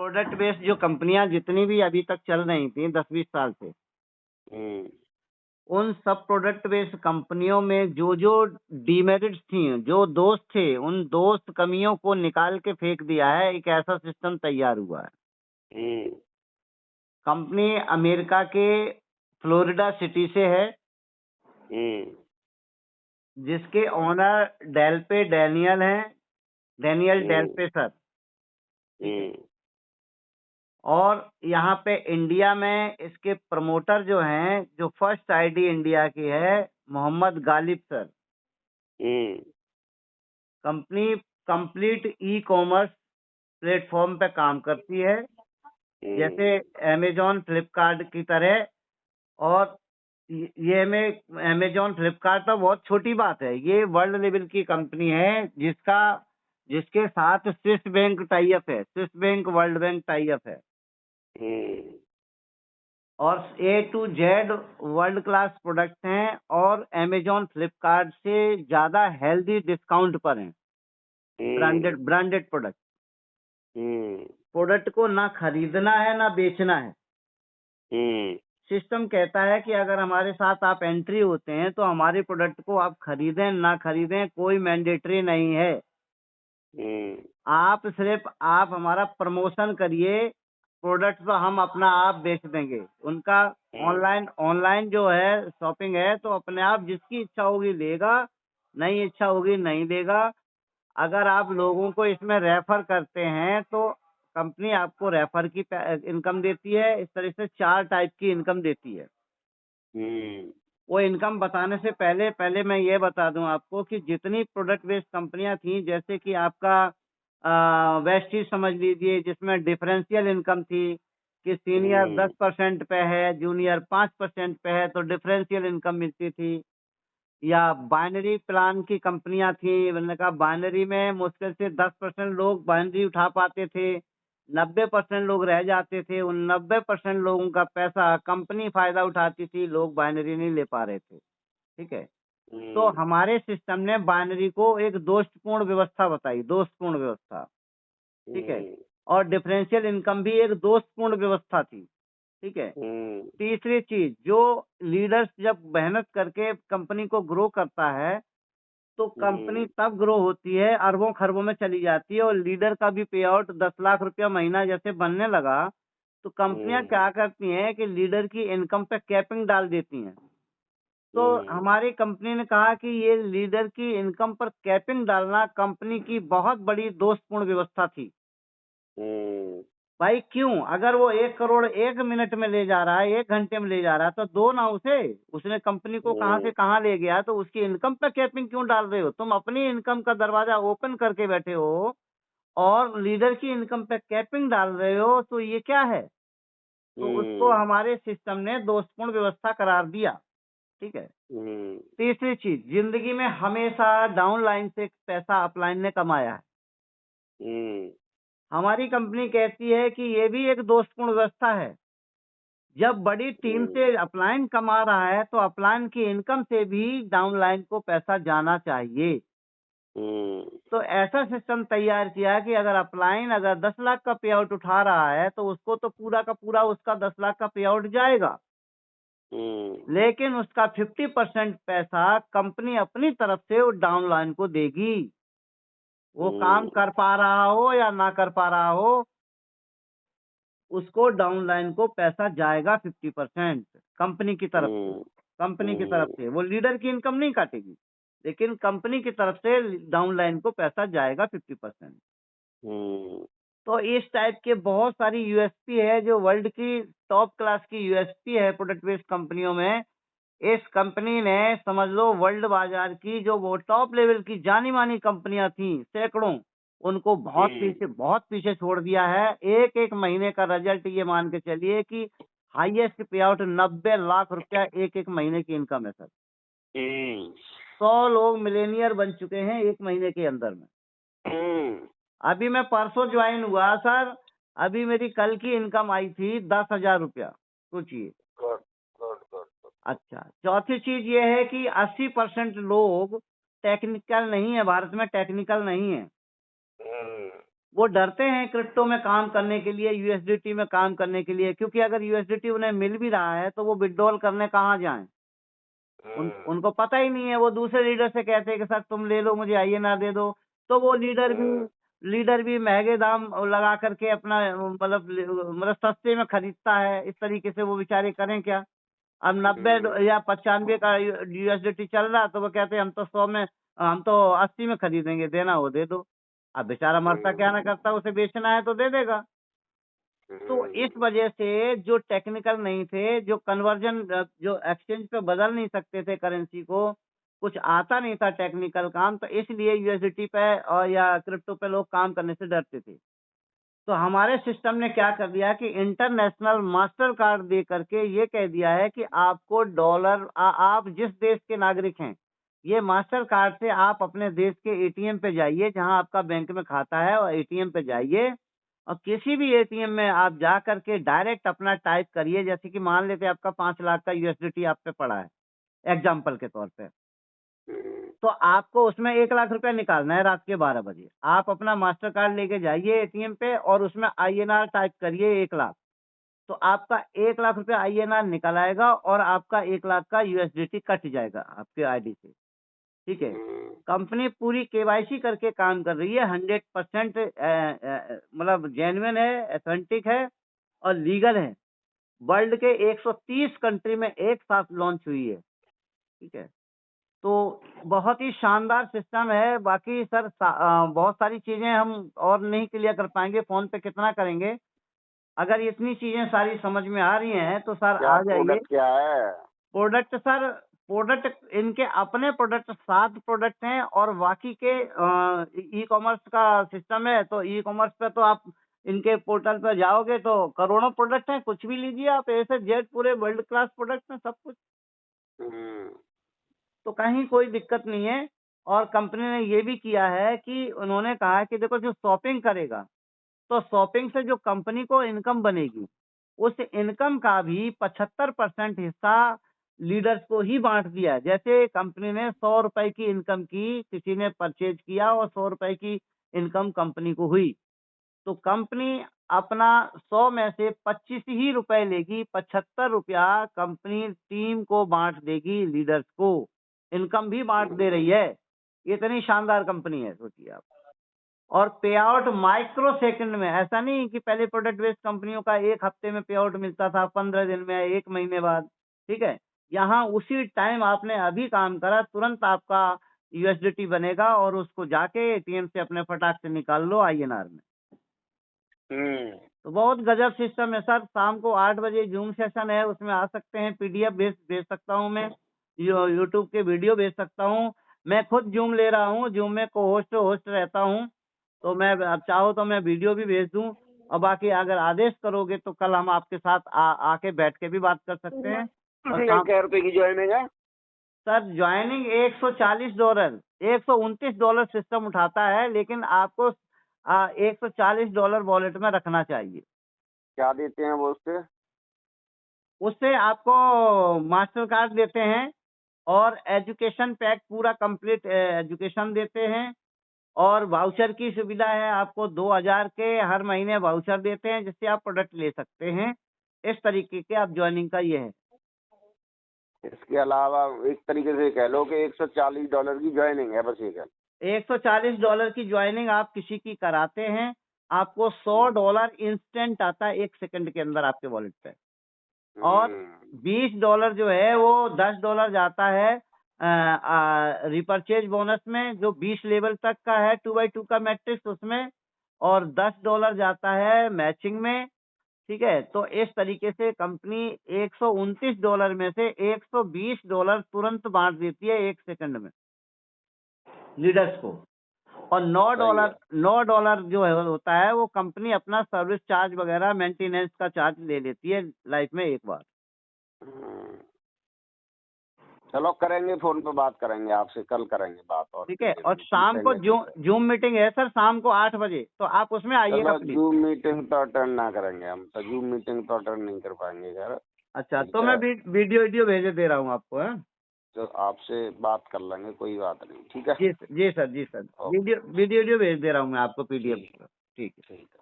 Product based जो कंपनियां जितनी भी अभी तक चल रही थी 10-20 साल से, हम्म, उन सब प्रोडक्ट बेस्ड कंपनियों में जो जो डीमेरिट्स थी, जो दोष थे, उन दोस्त कमियों को निकाल के फेंक दिया है। एक ऐसा सिस्टम तैयार हुआ है। हम्म, कंपनी अमेरिका के फ्लोरिडा सिटी से है, हम्म, जिसके ओनर डेल्पे डैनियल हैं, डैनियल डेल्पे सर। ठीक है। हम्म, और यहाँ पे इंडिया में इसके प्रमोटर जो हैं, जो फर्स्ट आईडी इंडिया की है, Mohammad Ghalib sir. Hmm, company complete e commerce platform पे काम करती है, जैसे अमेजॉन फ्लिपकार्ट की तरह। और ये में अमेजॉन फ्लिपकार्ट तो बहुत छोटी बात है, ये वर्ल्ड लेवल की कंपनी है, जिसके साथ स्विस बैंक टाई अप है, Swiss bank world bank tie up है। हम्म, और A to Z world class product हैं, और अमेजॉन फ्लिपकार्ट से ज्यादा हेल्दी डिस्काउंट पर हैं। Branded product. प्रोडक्ट को ना खरीदना है ना बेचना है। सिस्टम कहता है कि अगर हमारे साथ आप एंट्री होते हैं तो हमारे प्रोडक्ट को आप खरीदें ना खरीदें, कोई मैंडेटरी नहीं है। आप सिर्फ आप हमारा प्रमोशन करिए, प्रोडक्ट तो हम अपना आप बेच देंगे। उनका ऑनलाइन ऑनलाइन जो है शॉपिंग है, तो अपने आप जिसकी इच्छा होगी लेगा, नहीं इच्छा होगी नहीं लेगा। अगर आप लोगों को इसमें रेफर करते हैं तो कंपनी आपको रेफर की इनकम देती है। इस तरह से 4 टाइप की इनकम देती है। वो इनकम बताने से पहले पहले मैं ये बता दूं आपको कि जितनी प्रोडक्ट बेस्ड कंपनियां थी, जैसे कि आपका वेस्टीज समझ लीजिए, जिसमें डिफरेंशियल इनकम थी कि सीनियर 10% पे है, जूनियर 5% पे है, तो डिफरेंशियल इनकम मिलती थी। या बाइनरी प्लान की कंपनियां थी, मैंने कहा बाइनरी में मुश्किल से 10% लोग बाइनरी उठा पाते थे, 90% लोग रह जाते थे। उन 90% लोगों का पैसा कंपनी फायदा उठाती थी, लोग बाइनरी नहीं ले पा रहे थे। ठीक है। तो हमारे सिस्टम ने बाइनरी को एक दोषपूर्ण व्यवस्था बताई, दोषपूर्ण व्यवस्था। ठीक है। और डिफरेंशियल इनकम भी एक दोषपूर्ण व्यवस्था थी। ठीक है। तीसरी चीज, जो लीडर्स जब मेहनत करके कंपनी को ग्रो करता है, तो कंपनी तब ग्रो होती है, अरबों खरबों में चली जाती है। और लीडर का भी पे आउट 10 लाख रुपया महीना जैसे बनने लगा, तो कंपनियां क्या करती हैं कि लीडर की इनकम पे कैपिंग डाल देती हैं। तो हमारी कंपनी ने कहा कि ये लीडर की इनकम पर कैपिंग डालना कंपनी की बहुत बड़ी दोषपूर्ण व्यवस्था थी। भाई क्यों? अगर वो 1 करोड़ 1 मिनट में ले जा रहा है, 1 घंटे में ले जा रहा है, तो दो ना उसे। उसने कंपनी को कहाँ से कहाँ ले गया, तो उसकी इनकम पे कैपिंग क्यों डाल रहे हो? तुम अपनी इनकम का दरवाजा ओपन करके बैठे हो और लीडर की इनकम पे कैपिंग डाल रहे हो, तो ये क्या है? तो उसको हमारे सिस्टम ने दोषपूर्ण व्यवस्था करार दिया। ठीक है। तीसरी चीज, जिंदगी में हमेशा डाउन लाइन से पैसा अपलाइन ने कमाया है। हमारी कंपनी कहती है कि ये भी एक दोषपूर्ण व्यवस्था है। जब बड़ी टीम से अपलाइन कमा रहा है, तो अपलाइन की इनकम से भी डाउन लाइन को पैसा जाना चाहिए। तो ऐसा सिस्टम तैयार किया कि अगर अपलाइन अगर 10 लाख का पे आउट उठा रहा है, तो उसको तो पूरा का पूरा उसका 10 लाख का पे आउट जाएगा। लेकिन उसका 50% पैसा कंपनी अपनी तरफ से वो डाउन लाइन को देगी। वो काम कर पा रहा हो या ना कर पा रहा हो, उसको डाउन लाइन को पैसा जाएगा 50% कंपनी की तरफ से। कंपनी की तरफ से वो लीडर की इनकम नहीं काटेगी, लेकिन कंपनी की तरफ से डाउन लाइन को पैसा जाएगा 50%। तो इस टाइप के बहुत सारी यूएसपी है, जो वर्ल्ड की टॉप क्लास की यूएसपी है प्रोडक्ट बेस्ड कंपनियों में। इस कंपनी ने समझ लो वर्ल्ड बाजार की जो वो टॉप लेवल की जानी मानी कंपनियां थी सैकड़ों, उनको बहुत पीछे छोड़ दिया है। एक एक महीने का रिजल्ट ये मान के चलिए कि हाईएस्ट पे आउट 90 लाख रुपया एक एक महीने की इनकम है सर। 100 लोग मिलेनियर बन चुके हैं एक महीने के अंदर में। अभी मैं परसों ज्वाइन हुआ सर, अभी मेरी कल की इनकम आई थी 10,000 रुपया। सोचिए। अच्छा, चौथी चीज ये है कि 80% लोग टेक्निकल नहीं है, भारत में टेक्निकल नहीं है। वो डरते हैं क्रिप्टो में काम करने के लिए, यूएसडीटी में काम करने के लिए, क्योंकि अगर यूएसडीटी उन्हें मिल भी रहा है तो वो विड्रॉल करने कहाँ जाएं? उनको पता ही नहीं है। वो दूसरे लीडर से कहते हैं कि सर तुम ले लो, मुझे आईएनआर दे दो, तो वो लीडर भी महंगे दाम लगा करके अपना मतलब सस्ते में खरीदता है। इस तरीके से वो बेचारे करें क्या? अब 90 या 95 का यूएसडीटी चल रहा है तो वो कहते हैं हम तो 100 में, हम तो 80 में खरीदेंगे, देना हो दे दो। अब बेचारा मरता क्या ना करता, उसे बेचना है तो दे देगा। तो इस वजह से जो टेक्निकल नहीं थे, जो कन्वर्जन जो एक्सचेंज पे बदल नहीं सकते थे करेंसी को, कुछ आता नहीं था टेक्निकल काम, तो इसलिए यूएसडीटी पे और या क्रिप्टो पे लोग काम करने से डरते थे। तो हमारे सिस्टम ने क्या कर दिया कि इंटरनेशनल मास्टर कार्ड दे करके ये कह दिया है कि आपको डॉलर आप जिस देश के नागरिक हैं, ये मास्टर कार्ड से आप अपने देश के एटीएम पे जाइए, जहां आपका बैंक में खाता है, और एटीएम पे जाइए और किसी भी एटीएम में आप जा करके डायरेक्ट अपना टाइप करिए। जैसे कि मान लेते हैं आपका 5 लाख का यूएसडीटी आप पे पड़ा है, एग्जाम्पल के तौर पे, तो आपको उसमें 1 लाख रुपया निकालना है रात के 12 बजे। आप अपना मास्टर कार्ड लेके जाइए एटीएम पे और उसमें आईएनआर टाइप करिए 1 लाख। तो आपका 1 लाख रुपया आईएनआर निकल आएगा और आपका 1 लाख का यूएसडीटी कट जाएगा आपके आईडी से। ठीक है। कंपनी पूरी केवाईसी करके काम कर रही है, 100% मतलब जेन्युइन है, ऑथेंटिक है और लीगल है। वर्ल्ड के 130 कंट्री में एक साथ लॉन्च हुई है। ठीक है। तो बहुत ही शानदार सिस्टम है। बाकी सर बहुत सारी चीजें हम और नहीं क्लियर कर पाएंगे, फोन पे कितना करेंगे। अगर इतनी चीजें सारी समझ में आ रही हैं तो सर आ जाइए। प्रोडक्ट क्या है? प्रोडक्ट इनके अपने प्रोडक्ट 7 प्रोडक्ट हैं और बाकी के ई कॉमर्स का सिस्टम है। तो ई कॉमर्स पे तो आप इनके पोर्टल पर जाओगे तो करोड़ों प्रोडक्ट हैं, कुछ भी लीजिए आप, ऐसे जेड पूरे वर्ल्ड क्लास प्रोडक्ट हैं सब कुछ। तो कहीं कोई दिक्कत नहीं है। और कंपनी ने ये भी किया है कि उन्होंने कहा है कि देखो जो शॉपिंग करेगा, तो शॉपिंग से जो कंपनी को इनकम बनेगी, उस इनकम का भी 75% हिस्सा लीडर्स को ही बांट दिया है। जैसे कंपनी ने 100 रुपए की इनकम की, किसी ने परचेज किया और 100 रुपए की इनकम कंपनी को हुई, तो कंपनी अपना 100 में से 25 ही रुपए लेगी, 75 रुपया कंपनी टीम को बांट देगी, लीडर्स को इनकम भी बांट दे रही है। इतनी शानदार कंपनी है, सोचिए आप। और पे आउट माइक्रो सेकंड में, ऐसा नहीं कि पहले प्रोडक्ट बेस्ड कंपनियों का 1 हफ्ते में पे आउट मिलता था, 15 दिन में, 1 महीने बाद। ठीक है। यहाँ उसी टाइम आपने अभी काम करा, तुरंत आपका यूएसडीटी बनेगा और उसको जाके एटीएम से अपने फटाक से निकाल लो आईएनआर में। तो बहुत गजब सिस्टम है सर। शाम को 8 बजे जूम सेशन है, उसमें आ सकते हैं। पीडीएफ भेज सकता हूँ मैं, यूट्यूब के वीडियो भेज सकता हूँ। मैं खुद जूम ले रहा हूँ, जूम में को होस्ट रहता हूँ। तो मैं अब चाहो तो मैं वीडियो भी भेज दूँ। और बाकी अगर आदेश करोगे तो कल हम आपके साथ आके बैठ के भी बात कर सकते हैं। और क्या रुपए की ज्वाइनिंग है? सर ज्वाइनिंग $140, $129 सिस्टम उठाता है, लेकिन आपको $140 वॉलेट में रखना चाहिए। क्या देते हैं वो उससे? उससे आपको मास्टर कार्ड देते हैं और एजुकेशन पैक पूरा कंप्लीट एजुकेशन देते हैं। और वाउचर की सुविधा है, आपको 2000 के हर महीने वाउचर देते हैं, जिससे आप प्रोडक्ट ले सकते हैं। इस तरीके के आप ज्वाइनिंग का ये है। इसके अलावा एक तरीके से कह लो कि $140 की ज्वाइनिंग है, बस ये कह लो। $140 की ज्वाइनिंग आप किसी की कराते हैं, आपको $100 इंस्टेंट आता है 1 सेकंड के अंदर आपके वॉलेट पे। और $20 जो है वो $10 जाता है रिपर्चेज बोनस में, जो 20 लेवल तक का है 2x2 का मैट्रिक्स उसमें। और $10 जाता है मैचिंग में। ठीक है। तो इस तरीके से कंपनी $129 में से $120 तुरंत बांट देती है 1 सेकंड में लीडर्स को। और $9 जो है होता है वो कंपनी अपना सर्विस चार्ज वगैरह मेंटेनेंस का चार्ज ले लेती है लाइफ में एक बार। चलो करेंगे, फोन पे बात करेंगे आपसे, कल करेंगे बात। और ठीक है। और शाम को जूम मीटिंग है सर, शाम को 8 बजे, तो आप उसमें आइएगा प्लीज। जूम मीटिंग तो अटेंड ना करेंगे हम, तो जूम मीटिंग तो अटेंड नहीं कर पाएंगे यार। अच्छा, तो मैं वीडियो भेज दे रहा हूँ आपको। है तो आपसे बात कर लेंगे, कोई बात नहीं। ठीक है जी सर, जी सर, वीडियो भेज दे रहा हूँ मैं आपको पीडीएफ। ठीक है। ठीक है।